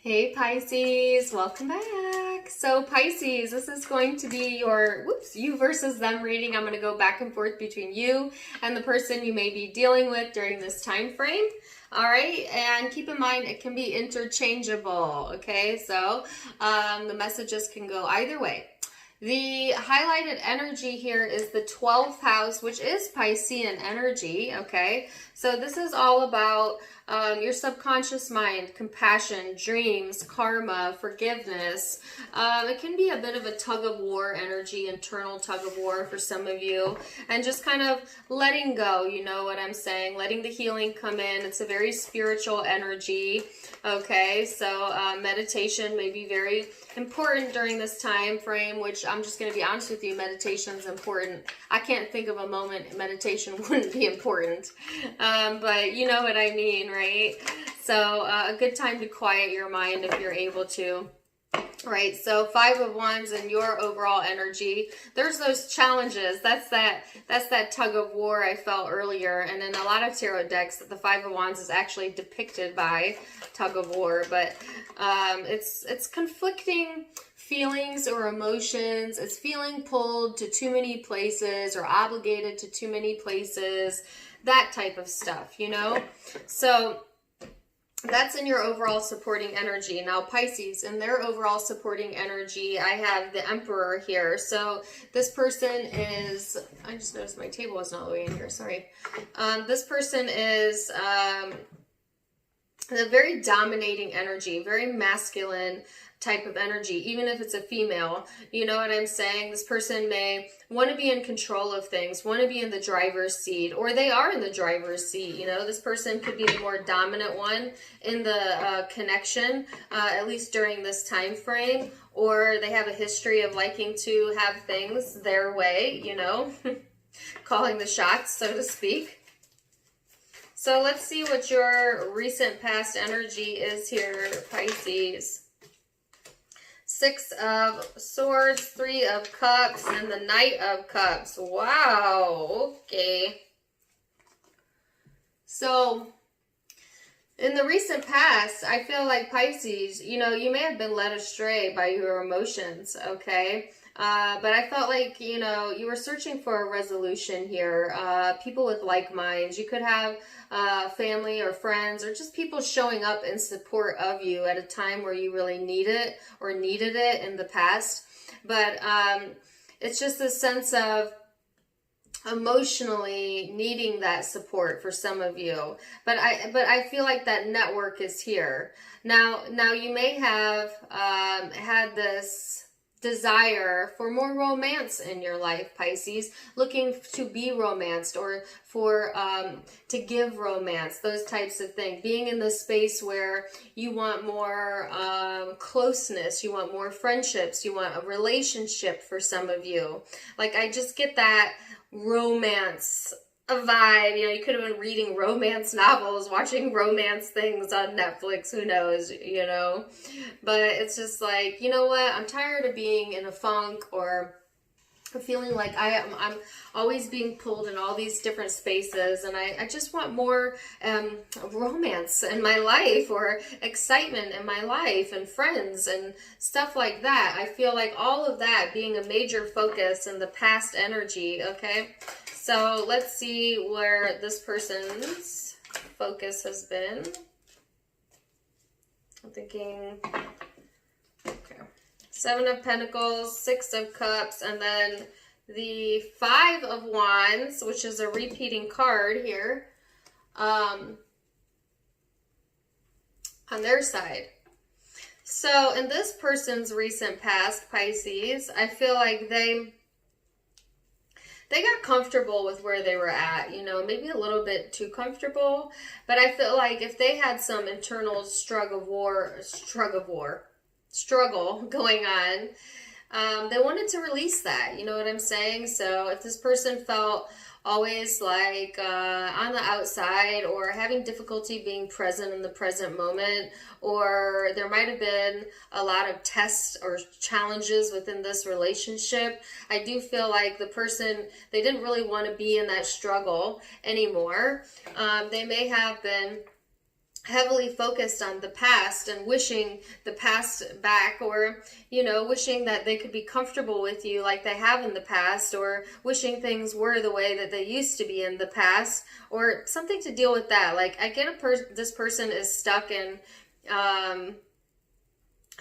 Hey Pisces, welcome back. So Pisces, this is going to be your, you versus them reading. I'm going to go back and forth between you and the person you may be dealing with during this time frame. All right, and keep in mind it can be interchangeable, okay? So the messages can go either way. The highlighted energy here is the 12th house, which is Piscean energy, okay? So this is all about your subconscious mind, compassion, dreams, karma, forgiveness. It can be a bit of a tug of war energy, internal tug of war for some of you, and just kind of letting go, you know what I'm saying? Letting the healing come in. It's a very spiritual energy, okay? So meditation may be very important during this time frame, which I'm just going to be honest with you, meditation is important. I can't think of a moment meditation wouldn't be important, but you know what I mean, right? So a good time to quiet your mind if you're able to. Right, so 5 of Wands and your overall energy, there's those challenges. That's that tug of war I felt earlier. And in a lot of tarot decks, the 5 of Wands is actually depicted by tug of war, but it's conflicting feelings or emotions. It's feeling pulled to too many places or obligated to too many places, that type of stuff, you know? So that's in your overall supporting energy. Now Pisces, in their overall supporting energy, I have the Emperor here. So this person is, I just noticed my table is not all the way in here, sorry. This person is a very dominating energy, very masculine type of energy, even if it's a female. You know what I'm saying? This person may want to be in control of things, want to be in the driver's seat, or they are in the driver's seat. You know, this person could be the more dominant one in the connection, at least during this time frame, or they have a history of liking to have things their way, you know, calling the shots, so to speak. So let's see what your recent past energy is here, Pisces. 6 of Swords, 3 of Cups, and the Knight of Cups. Wow, okay. So, in the recent past, I feel like Pisces, you know, you may have been led astray by your emotions, okay? But I felt like, you know, you were searching for a resolution here. People with like minds. You could have family or friends or just people showing up in support of you at a time where you really need it or needed it in the past. But it's just a sense of emotionally needing that support for some of you. But I feel like that network is here. Now you may have had this desire for more romance in your life, Pisces, looking to be romanced or for to give romance, those types of things, being in the space where you want more closeness, you want more friendships, you want a relationship for some of you. Like, I just get that romance a vibe. You know, you could have been reading romance novels, watching romance things on Netflix, who knows, you know, but it's just like, you know what, I'm tired of being in a funk or feeling like I'm always being pulled in all these different spaces, and I just want more romance in my life or excitement in my life and friends and stuff like that. I feel like all of that being a major focus in the past energy, okay? So let's see where this person's focus has been. I'm thinking, okay, 7 of Pentacles, 6 of Cups, and then the 5 of Wands, which is a repeating card here, on their side. So in this person's recent past, Pisces, I feel like they got comfortable with where they were at, you know, maybe a little bit too comfortable. But I feel like if they had some internal struggle going on, they wanted to release that, you know what I'm saying? So if this person felt always like on the outside or having difficulty being present in the present moment, or there might have been a lot of tests or challenges within this relationship, I do feel like the person, they didn't really want to be in that struggle anymore. They may have been heavily focused on the past and wishing the past back, or wishing that they could be comfortable with you like they have in the past, or wishing things were the way that they used to be in the past, or something to deal with that. Like, I get this person is stuck in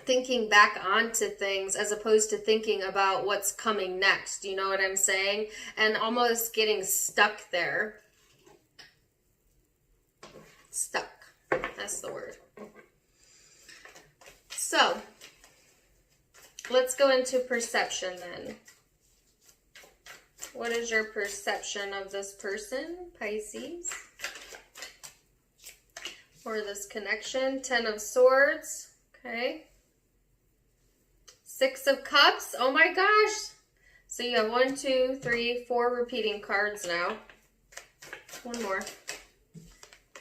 thinking back onto things as opposed to thinking about what's coming next. You know what I'm saying? And almost getting stuck there. Stuck. That's the word. So, let's go into perception then. What is your perception of this person, Pisces? Or this connection? 10 of Swords. Okay. 6 of Cups. Oh my gosh. So you have 1, 2, 3, 4 repeating cards now. One more.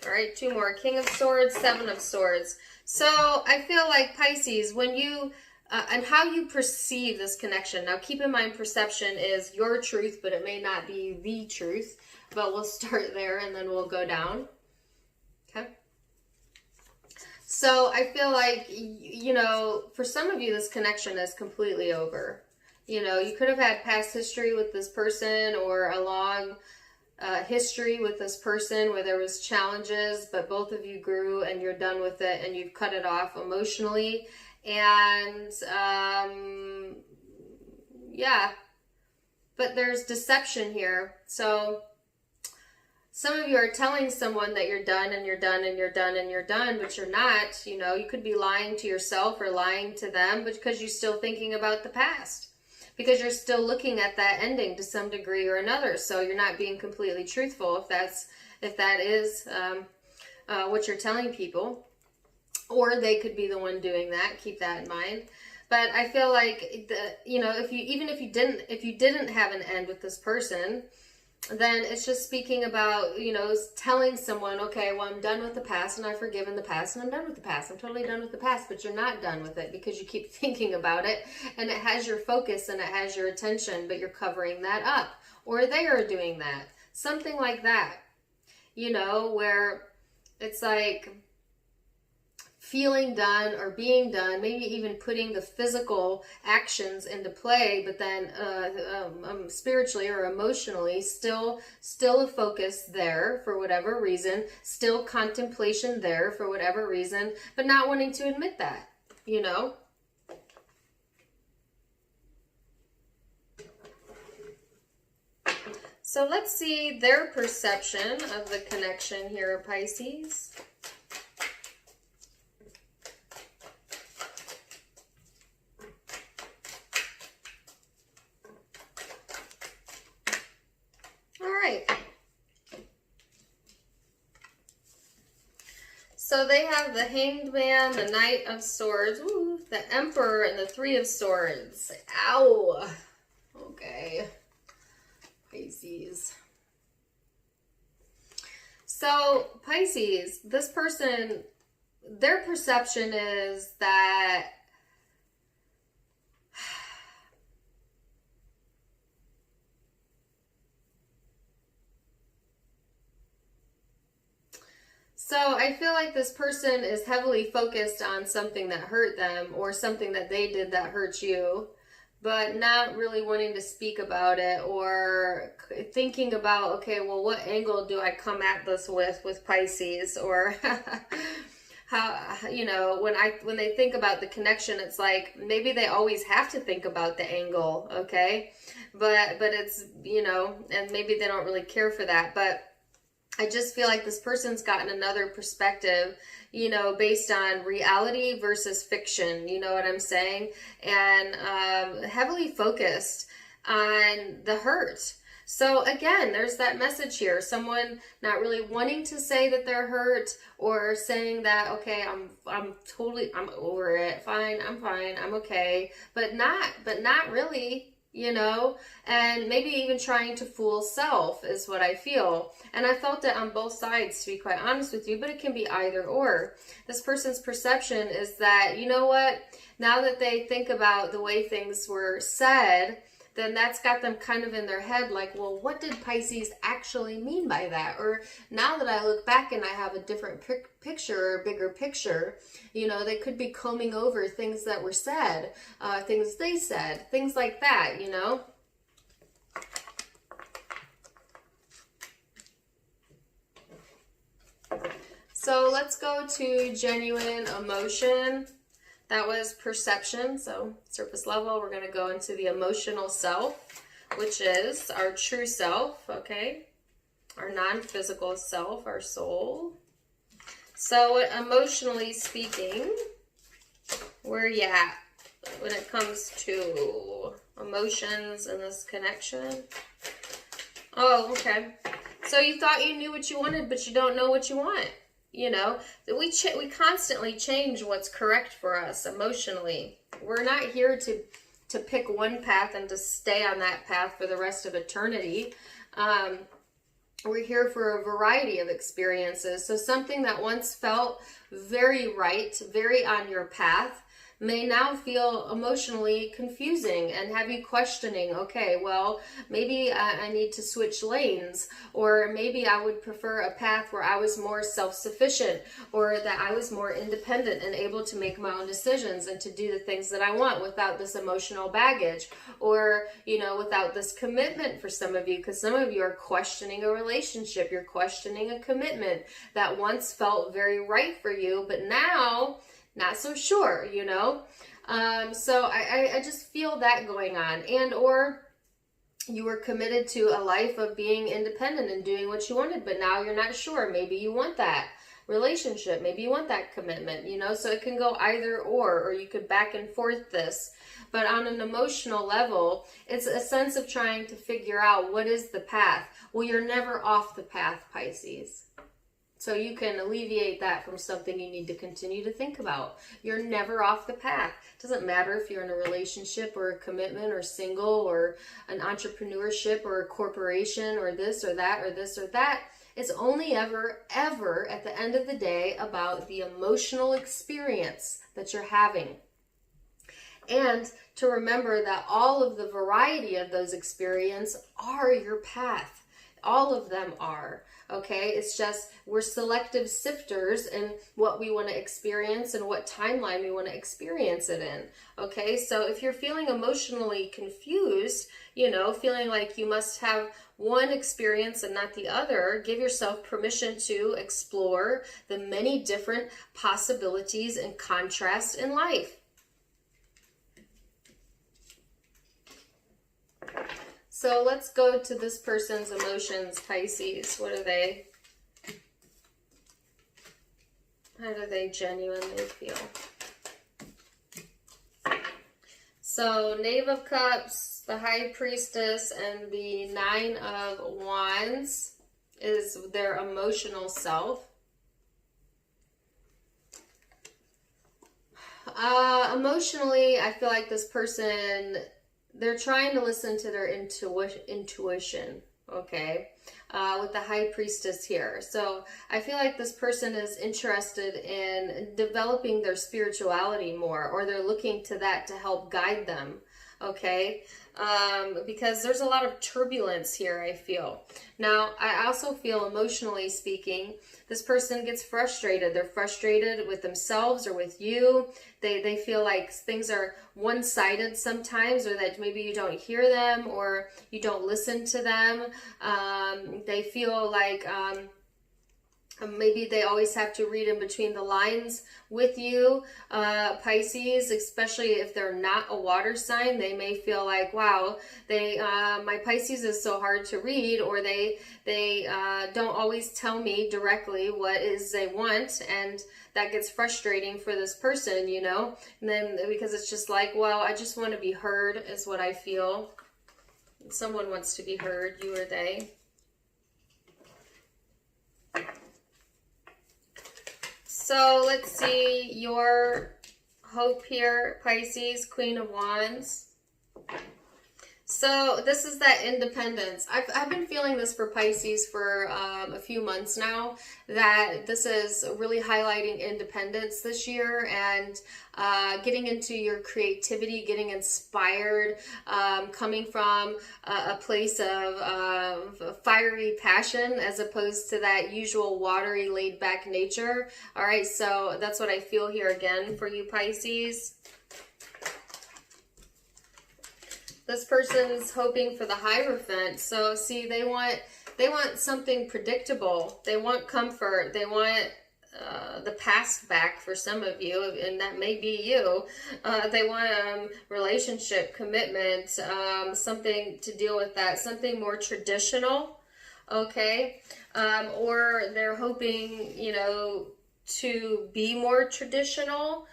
All right, 2 more. King of Swords, 7 of Swords. So I feel like Pisces, when you, and how you perceive this connection. Now keep in mind, perception is your truth, but it may not be the truth. But we'll start there and then we'll go down. Okay. So I feel like, for some of you, this connection is completely over. You could have had past history with this person, or a long history with this person where there was challenges, but both of you grew and you're done with it and you've cut it off emotionally. And yeah, but there's deception here. So some of you are telling someone that you're done and you're done and you're done and you're done, but you're not. You could be lying to yourself or lying to them, but because you're still thinking about the past. Because you're still looking at that ending to some degree or another. So you're not being completely truthful if that is what you're telling people. Or they could be the one doing that. Keep that in mind. But I feel like if you didn't have an end with this person, then it's just speaking about, telling someone, okay, well, I'm done with the past and I've forgiven the past and I'm done with the past. I'm totally done with the past, but you're not done with it because you keep thinking about it and it has your focus and it has your attention, but you're covering that up, or they are doing that. Something like that, where it's like feeling done or being done, maybe even putting the physical actions into play, but then spiritually or emotionally still a focus there for whatever reason, still contemplation there for whatever reason, but not wanting to admit that, So let's see their perception of the connection here, Pisces. So they have the Hanged Man, the Knight of Swords, ooh, the Emperor, and the 3 of Swords. Ow. Okay. Pisces. So Pisces, this person, their perception is that So I feel like this person is heavily focused on something that hurt them or something that they did that hurt you, but not really wanting to speak about it or thinking about, okay, well, what angle do I come at this with Pisces? Or how, when they think about the connection, it's like maybe they always have to think about the angle, okay? But it's, and maybe they don't really care for that, but I just feel like this person's gotten another perspective, based on reality versus fiction, you know what I'm saying? And heavily focused on the hurt. So again, there's that message here. Someone not really wanting to say that they're hurt or saying that, okay, I'm over it. Fine, I'm okay. But not really. And maybe even trying to fool self is what I feel. And I felt it on both sides, to be quite honest with you, but it can be either or. This person's perception is that, you know what, now that they think about the way things were said, then that's got them kind of in their head like, well, what did Pisces actually mean by that? Or now that I look back and I have a different picture or bigger picture, you know, they could be combing over things that were said, things they said, things like that, you know. So let's go to genuine emotion. That was perception, so surface level. We're going to go into the emotional self, which is our true self, okay? Our non-physical self, our soul. So emotionally speaking, where you at when it comes to emotions and this connection? Oh, okay. So you thought you knew what you wanted, but you don't know what you want. You know, we constantly change what's correct for us emotionally. We're not here to pick one path and to stay on that path for the rest of eternity. We're here for a variety of experiences. So something that once felt very right, very on your path, may now feel emotionally confusing and have you questioning, okay, well, maybe I need to switch lanes, or maybe I would prefer a path where I was more self-sufficient, or that I was more independent and able to make my own decisions and to do the things that I want without this emotional baggage, or, you know, without this commitment for some of you, because some of you are questioning a relationship, you're questioning a commitment that once felt very right for you, but now not so sure, you know. So I just feel that going on. And or you were committed to a life of being independent and doing what you wanted, but now you're not sure. Maybe you want that relationship, maybe you want that commitment, you know. So it can go either or you could back and forth this. But on an emotional level, it's a sense of trying to figure out what is the path. Well, you're never off the path, Pisces. So you can alleviate that from something you need to continue to think about. You're never off the path. It doesn't matter if you're in a relationship or a commitment or single or an entrepreneurship or a corporation or this or that or this or that. It's only ever at the end of the day about the emotional experience that you're having. And to remember that all of the variety of those experiences are your path. All of them are. Okay, it's just we're selective sifters in what we want to experience and what timeline we want to experience it in. Okay, so if you're feeling emotionally confused, you know, feeling like you must have one experience and not the other, give yourself permission to explore the many different possibilities and contrasts in life. So let's go to this person's emotions, Pisces. What are they? How do they genuinely feel? So Knave of Cups, the High Priestess, and the Nine of Wands is their emotional self. Emotionally, I feel like this person, they're trying to listen to their intuition, okay, with the High Priestess here. So I feel like this person is interested in developing their spirituality more, or they're looking to that to help guide them, okay, because there's a lot of turbulence here, I feel. Now, I also feel emotionally speaking, this person gets frustrated. They're frustrated with themselves or with you. They feel like things are one-sided sometimes, or that maybe you don't hear them or you don't listen to them. They feel like maybe they always have to read in between the lines with you, Pisces, especially if they're not a water sign. They may feel like, wow, my Pisces is so hard to read, or they don't always tell me directly what is they want, and that gets frustrating for this person, you know. And then because it's just like, well, I just want to be heard is what I feel. Someone wants to be heard, you or they. So let's see your hope here, Pisces, Queen of Wands. So this is that independence. I've been feeling this for Pisces for a few months now, that this is really highlighting independence this year, and getting into your creativity, getting inspired, coming from a place of fiery passion as opposed to that usual watery, laid back nature. All right, so that's what I feel here again for you Pisces. This person's hoping for the Hierophant. So see, they want something predictable. They want comfort. They want the past back for some of you, and that may be you. They want relationship, commitment, something to deal with that, something more traditional, okay? Or they're hoping, you know, to be more traditional,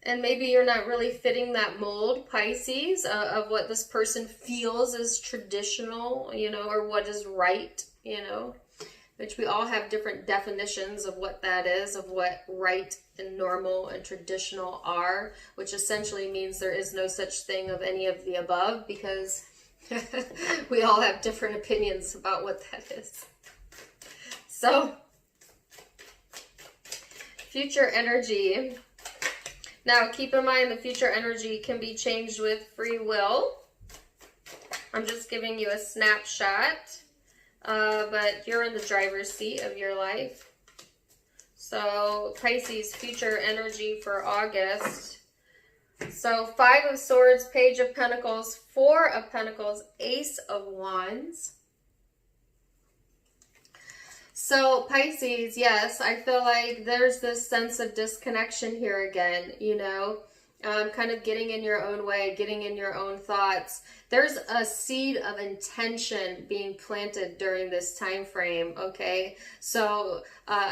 and maybe you're not really fitting that mold, Pisces, of what this person feels is traditional, you know, or what is right, you know, which we all have different definitions of what that is, of what right and normal and traditional are, which essentially means there is no such thing of any of the above, because we all have different opinions about what that is. So, future energy. Now, keep in mind the future energy can be changed with free will. I'm just giving you a snapshot, but you're in the driver's seat of your life. So, Pisces, future energy for August. So, 5 of Swords, Page of Pentacles, 4 of Pentacles, Ace of Wands. So Pisces, yes, I feel like there's this sense of disconnection here again, you know, kind of getting in your own way, getting in your own thoughts. There's a seed of intention being planted during this time frame, okay? So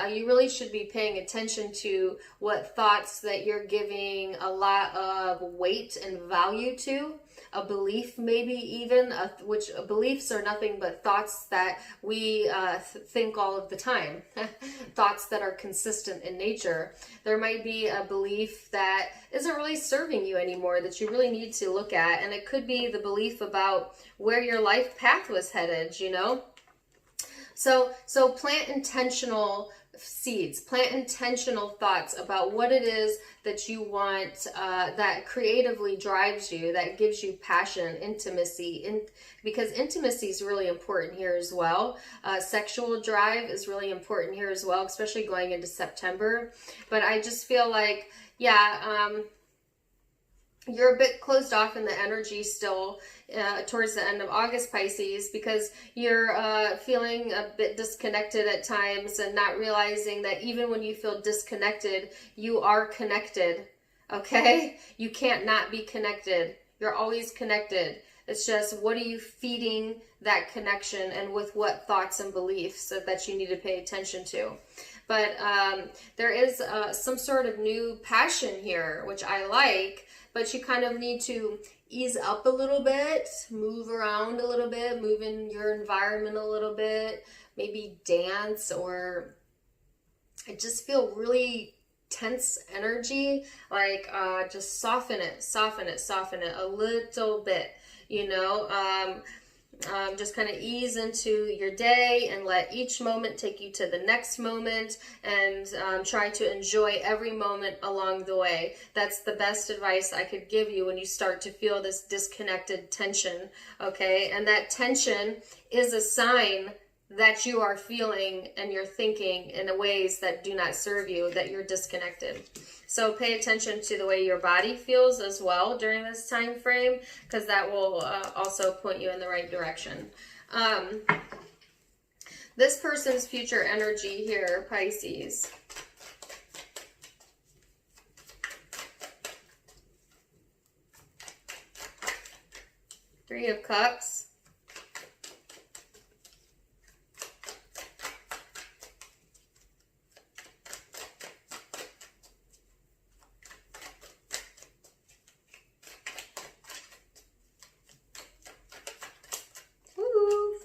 you really should be paying attention to what thoughts that you're giving a lot of weight and value to. A belief, maybe even, which beliefs are nothing but thoughts that we think all of the time, thoughts that are consistent in nature. There might be a belief that isn't really serving you anymore that you really need to look at, and it could be the belief about where your life path was headed, you know? So plant intentional seeds, plant intentional thoughts about what it is that you want, that creatively drives you, that gives you passion, intimacy, because intimacy is really important here as well. Sexual drive is really important here as well, especially going into September. But I just feel like, yeah, you're a bit closed off in the energy still towards the end of August, Pisces, because you're feeling a bit disconnected at times and not realizing that even when you feel disconnected, you are connected, okay? You can't not be connected. You're always connected. It's just, what are you feeding that connection, and with what thoughts and beliefs that you need to pay attention to? But there is some sort of new passion here, which I like, but you kind of need to ease up a little bit, move around a little bit, move in your environment a little bit, maybe dance, or I just feel really tense energy, like just soften it a little bit, you know, just kind of ease into your day and let each moment take you to the next moment, and try to enjoy every moment along the way. That's the best advice I could give you when you start to feel this disconnected tension, okay? And that tension is a sign that you are feeling and you're thinking in ways that do not serve you, that you're disconnected. So pay attention to the way your body feels as well during this time frame, because that will also point you in the right direction. This person's future energy here, Pisces. Three of Cups.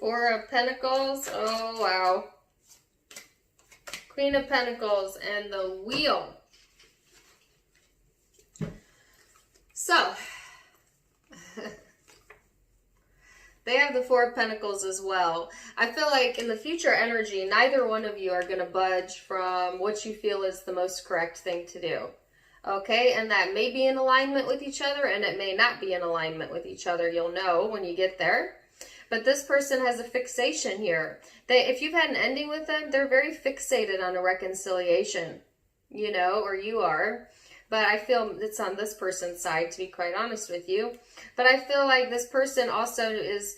Four of Pentacles. Oh, wow. Queen of Pentacles and the Wheel. So, They have the Four of Pentacles as well. I feel like in the future energy, neither one of you are going to budge from what you feel is the most correct thing to do. Okay, and that may be in alignment with each other, and it may not be in alignment with each other. You'll know when you get there. But this person has a fixation here. If you've had an ending with them, they're very fixated on a reconciliation, you know, or you are. But I feel it's on this person's side, to be quite honest with you. But I feel like this person also is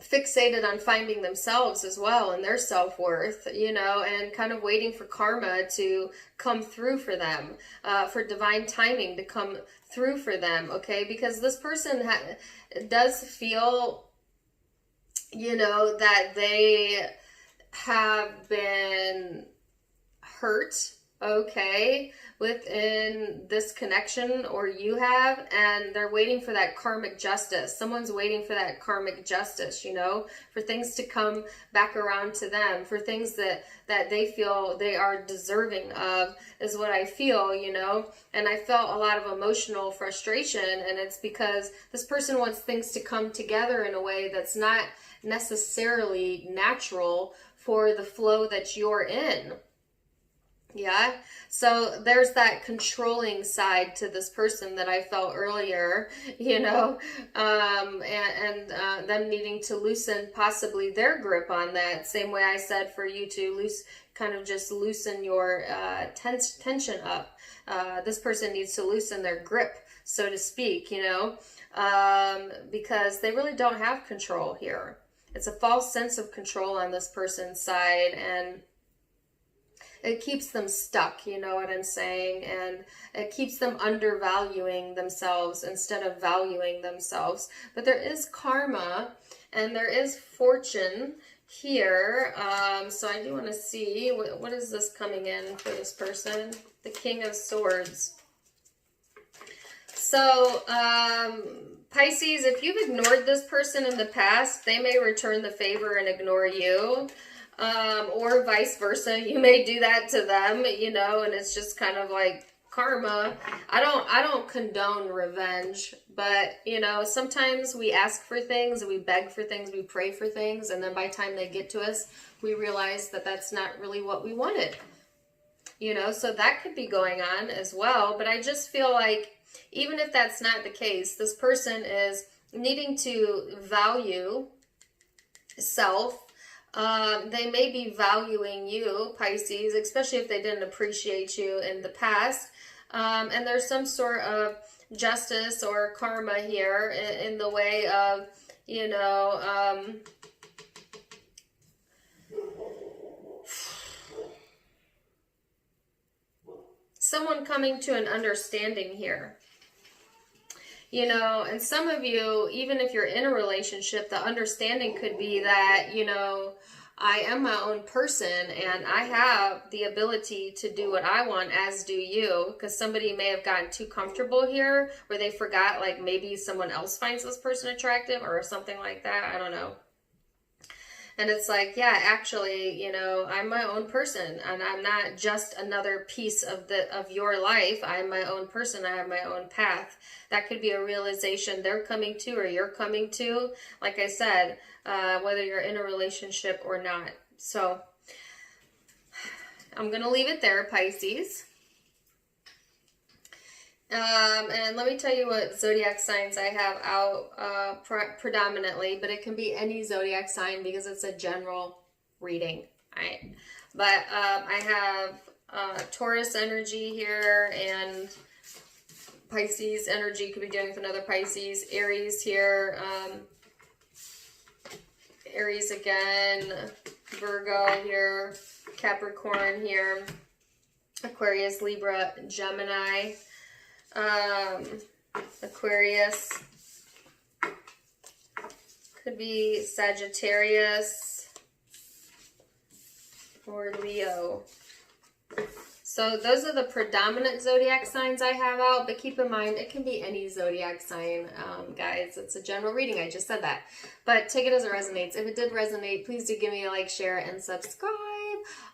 fixated on finding themselves as well and their self-worth, you know, and kind of waiting for karma to come through for them, for divine timing to come through for them, okay? Because this person does feel, you know, that they have been hurt, okay, within this connection, or you have, and they're waiting for that karmic justice. Someone's waiting for that karmic justice, you know, for things to come back around to them, for things that they feel they are deserving of, is what I feel, you know. And I felt a lot of emotional frustration, and it's because this person wants things to come together in a way that's not necessarily natural for the flow that you're in. Yeah, so there's that controlling side to this person that I felt earlier, you know, and them needing to loosen possibly their grip on that, same way I said for you to kind of just loosen your tension up. This person needs to loosen their grip, so to speak, you know, because they really don't have control here. It's a false sense of control on this person's side, and it keeps them stuck, you know what I'm saying? And it keeps them undervaluing themselves instead of valuing themselves. But there is karma and there is fortune here. So I do want to see, what is this coming in for this person? The King of Swords. So, Pisces, if you've ignored this person in the past, they may return the favor and ignore you. Or vice versa. You may do that to them, you know, and it's just kind of like karma. I don't condone revenge, but, you know, sometimes we ask for things, we beg for things, we pray for things, and then by the time they get to us, we realize that that's not really what we wanted, you know, so that could be going on as well. But I just feel like even if that's not the case, this person is needing to value self. They may be valuing you, Pisces, especially if they didn't appreciate you in the past. And there's some sort of justice or karma here in the way of, you know, someone coming to an understanding here. You know, and some of you, even if you're in a relationship, the understanding could be that, you know, I am my own person and I have the ability to do what I want, as do you. Because somebody may have gotten too comfortable here where they forgot, like maybe someone else finds this person attractive or something like that. I don't know. And it's like, yeah, actually, you know, I'm my own person and I'm not just another piece of your life. I'm my own person. I have my own path. That could be a realization they're coming to or you're coming to. Like I said, whether you're in a relationship or not. So I'm going to leave it there, Pisces. And let me tell you what zodiac signs I have out predominantly, but it can be any zodiac sign because it's a general reading, right? But I have Taurus energy here, and Pisces energy, could be dealing with another Pisces. Aries here, Aries again, Virgo here, Capricorn here, Aquarius, Libra, Gemini, Aquarius, could be Sagittarius or Leo. So those are the predominant zodiac signs I have out, but keep in mind it can be any zodiac sign, guys. It's a general reading. I just said that, but take it as it resonates. If it did resonate, please do give me a like, share, and subscribe.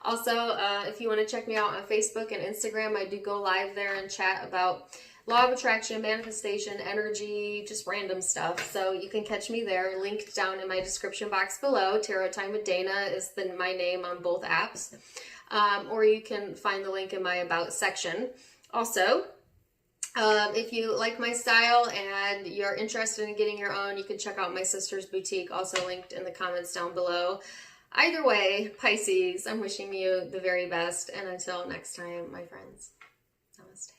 Also, if you want to check me out on Facebook and Instagram, I do go live there and chat about law of attraction, manifestation, energy, just random stuff. So you can catch me there, linked down in my description box below. Tarot Time with Dana is my name on both apps. Or you can find the link in my About section. Also, if you like my style and you're interested in getting your own, you can check out my sister's boutique, also linked in the comments down below. Either way, Pisces, I'm wishing you the very best. And until next time, my friends, namaste.